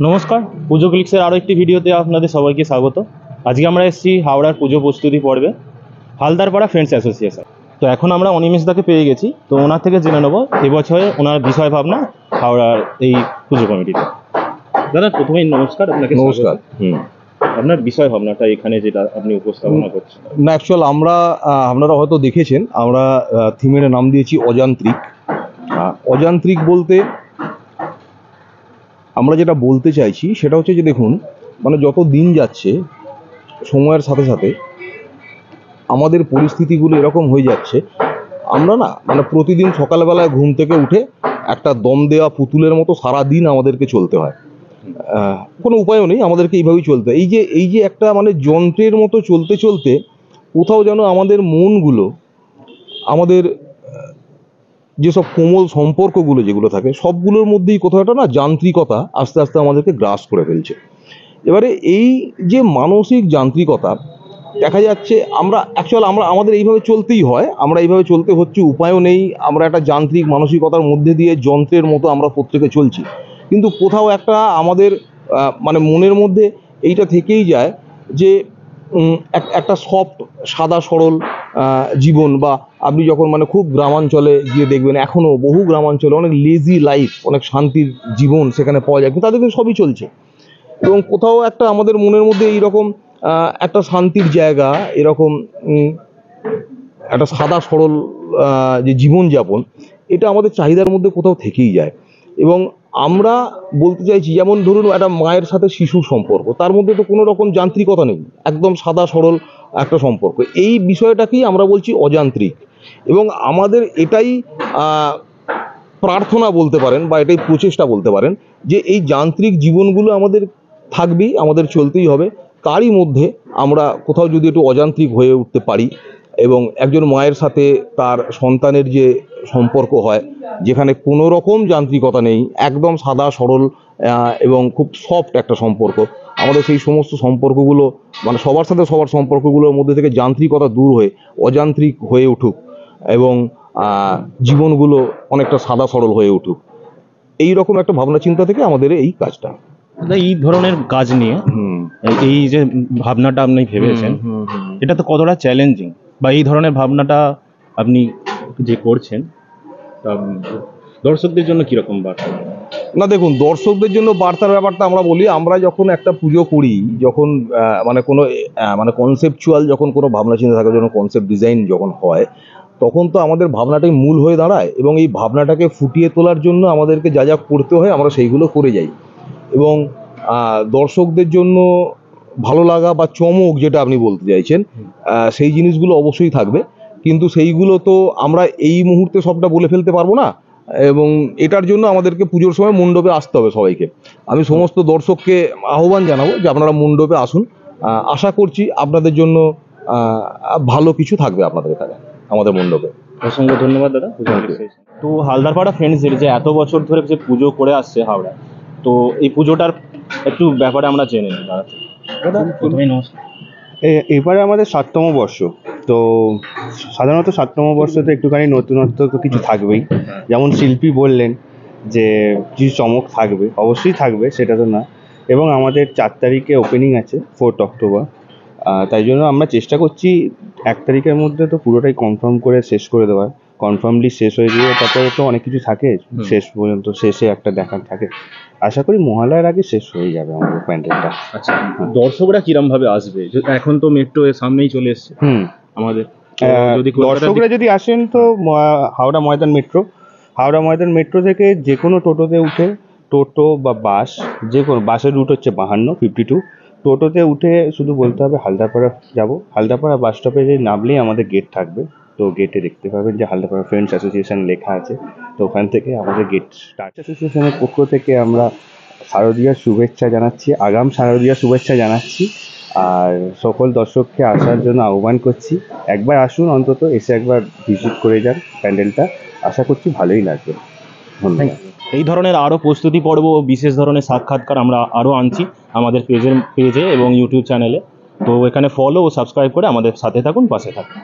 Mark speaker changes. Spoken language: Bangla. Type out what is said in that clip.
Speaker 1: নমস্কার, পুজো ক্লিক্সের আরও একটি ভিডিওতে আপনাদের সবাইকে স্বাগত। আজকে আমরা এসেছি হাওড়ার পুজো প্রস্তুতি পর্বে, হালদারপাড়া ফ্রেন্ডস অ্যাসোসিয়েশন। তো এখন আমরা অনিমেষদাকে পেয়ে গেছি, তো ওনার থেকে জেনে নেবো এবছরে ওনার বিষয় ভাবনা হাওড়ার এই পুজো কমিটিতে। দাদা, প্রথমেই নমস্কার আপনাকে।
Speaker 2: নমস্কার।
Speaker 1: আপনার বিষয় ভাবনাটা এখানে যেটা আপনি উপস্থাপনা করছেন।
Speaker 2: না, অ্যাকচুয়াল আপনারা হয়তো দেখেছেন, আমরা থিমের নাম দিয়েছি অযান্ত্রিক। অযান্ত্রিক বলতে আমরা যেটা বলতে চাইছি সেটা হচ্ছে যে দেখুন, মানে যত দিন যাচ্ছে সময়ের সাথে সাথে আমাদের পরিস্থিতিগুলো এরকম হয়ে যাচ্ছে, আমরা না মানে প্রতিদিন সকালবেলায় ঘুম থেকে উঠে একটা দম দেওয়া পুতুলের মতো সারা দিন আমাদেরকে চলতে হয়। কোনো উপায়ও নেই, আমাদেরকে এইভাবেই চলতে হয়। এই যে একটা মানে যন্ত্রের মতো চলতে চলতে কোথাও যেন আমাদের মনগুলো, আমাদের যেসব কোমল সম্পর্কগুলো যেগুলো থাকে সবগুলোর মধ্যেই কোথাও একটা না যান্ত্রিকতা আস্তে আস্তে আমাদেরকে গ্রাস করে ফেলছে। এবারে এই যে মানসিক যান্ত্রিকতা দেখা যাচ্ছে, আমাদের এইভাবে চলতেই হয়, আমরা এইভাবে চলতে হচ্ছে, উপায়ও নেই। আমরা একটা যান্ত্রিক মানসিকতার মধ্যে দিয়ে যন্ত্রের মতো আমরা প্রত্যেকে চলছি, কিন্তু কোথাও একটা আমাদের মানে মনের মধ্যে এইটা থেকেই যায় যে একটা সফট সাদা সরল জীবন, বা আপনি যখন মানে খুব গ্রামাঞ্চলে গিয়ে দেখবেন এখনও বহু গ্রামাঞ্চলে অনেক লেজি লাইফ, অনেক শান্তির জীবন সেখানে পাওয়া যায়, কিন্তু তাদের কিন্তু সবই চলছে। এবং কোথাও একটা আমাদের মনের মধ্যে এইরকম একটা শান্তির জায়গা, এরকম একটা সাদা সরল যে জীবনযাপন, এটা আমাদের চাহিদার মধ্যে কোথাও থেকেই যায়। এবং আমরা বলতে চাইছি, যেমন ধরুন একটা মায়ের সাথে শিশুর সম্পর্ক, তার মধ্যে তো কোনো রকম যান্ত্রিকতা নেই, একদম সাদা সরল একটা সম্পর্ক। এই বিষয়টাকেই আমরা বলছি অযান্ত্রিক। এবং আমাদের এটাই প্রার্থনা বলতে পারেন, বা এটাই প্রচেষ্টা বলতে পারেন, যে এই যান্ত্রিক জীবনগুলো আমাদের থাকবেই, আমাদের চলতেই হবে। তারই মধ্যে আমরা কোথাও যদি একটু অযান্ত্রিক হয়ে উঠতে পারি, এবং একজন মায়ের সাথে তার সন্তানের যে সম্পর্ক হয়, যেখানে কোনো রকম যান্ত্রিকতা নেই, একদম সাদা সরল এবং খুব সফট একটা সম্পর্ক, আমাদের সেই সমস্ত সম্পর্কগুলো মানে সবার সাথে সবার সম্পর্কগুলোর মধ্যে থেকে যান্ত্রিকতা দূর হয়ে অযান্ত্রিক হয়ে উঠুক, এবং জীবনগুলো অনেকটা সাদা সরল হয়ে উঠুক, এই রকম একটা ভাবনা চিন্তা থেকে আমাদের এই কাজটা।
Speaker 1: এই ধরনের কাজ নিয়ে এই যে ভাবনাটা আপনি ভেবেছেন, এটা তো কতটা চ্যালেঞ্জিং, বা এই ধরনের ভাবনাটা আপনি যে করছেন দর্শকদের জন্য কিরকম বার্তা?
Speaker 2: না দেখুন, দর্শকদের জন্য বার্তার ব্যাপারটা আমরা বলি, আমরা যখন একটা পুজো করি, যখন মানে কোনো মানে কনসেপচুয়াল যখন কোনো ভাবনা চিন্তা থাকে, যখন কনসেপ্ট ডিজাইন যখন হয়, তখন তো আমাদের ভাবনাটাই মূল হয়ে দাঁড়ায়, এবং এই ভাবনাটাকে ফুটিয়ে তোলার জন্য আমাদেরকে যা যা করতে হয় আমরা সেইগুলো করে যাই। এবং দর্শকদের জন্য ভালো লাগা বা চমক যেটা আপনি বলতে চাইছেন, সেই জিনিসগুলো অবশ্যই থাকবে, কিন্তু সেইগুলো তো আমরা এই মুহূর্তে সবটা বলে ফেলতে পারবো না। এবং এটার জন্য আমাদেরকে পুজোর সময় মণ্ডপে আসতে হবে সবাইকে। আমি সমস্ত দর্শককে আহ্বান জানাবো যে আপনারা মণ্ডপে আসুন। আশা করছি আপনাদের জন্য ভালো কিছু থাকবে আপনাদের এখানে, আমাদের মণ্ডপে।
Speaker 1: অসংখ্য ধন্যবাদ দাদা। তো হালদারপাড়া ফ্রেন্ডসের যে এত বছর ধরে যে পুজো করে আসছে হাওড়া, তো এই পুজোটার একটু ব্যাপারে আমরা জেনে নিই দাদা। দাদা, প্রথমেই নমস্কার।
Speaker 3: এবারে আমাদের 7তম বর্ষ, তো সাধারণত 7তম বর্ষতে একটুখানি নতুনত্ব তো কিছু থাকবেই। যেমন শিল্পী বললেন যে কিছু চমক থাকবে, অবশ্যই থাকবে, সেটা তো না। এবং আমাদের 4 তারিখে ওপেনিং আছে, 4 অক্টোবর। তাই জন্য আমরা চেষ্টা করছি 1 তারিখের মধ্যে তো পুরোটাই কনফার্ম করে শেষ করে দেওয়ার। কনফার্মলি শেষ হয়ে গিয়ে তারপরে তো অনেক কিছু থাকে, শেষ পর্যন্ত শেষে একটা দেখার থাকে। আশা করি মহালয়ার আগে শেষ হয়ে যাবে আমাদের প্যান্ডেলটা।
Speaker 1: আচ্ছা, দর্শকরা কিরম ভাবে আসবে? এখন তো মেট্রো এর সামনেই চলে এসছে আমাদের, যদি
Speaker 3: দর্শকরা যদি আসেন তো হাওড়া ময়দান মেট্রো থেকে যে কোনো টোটোতে উঠে, টোটো বা বাস, যে কোনো বাসের রুট হচ্ছে 52, টোটোতে উঠে শুধু বলতে হবে হালদারপাড়া যাব। হালদারপাড়া বাস স্টপে যে নামলেই আমাদের গেট থাকবে, তো গেটে দেখতে পাবেন যে হালদারপাড়া ফ্রেন্ডস অ্যাসোসিয়েশন লেখা আছে। তো ওখান থেকে আমাদের গেট স্টার্ট। অ্যাসোসিয়েশনের পক্ষ থেকে আমরা শারদীয়ার শুভেচ্ছা জানাচ্ছি, আগাম শারদীয়ার শুভেচ্ছা জানাচ্ছি, আর সকল দর্শককে আসার জন্য আহ্বান করছি। একবার আসুন, অন্তত এসে একবার ভিজিট করে যান প্যান্ডেলটা, আশা করছি ভালোই লাগবে। ধন্যবাদ।
Speaker 1: এই ধরনের আরও প্রস্তুতি পর্ব ও বিশেষ ধরনের সাক্ষাৎকার আমরা আরও আনছি আমাদের পেজে এবং ইউটিউব চ্যানেলে। তো এখানে ফলো ও সাবস্ক্রাইব করে আমাদের সাথে থাকুন, পাশে থাকুন।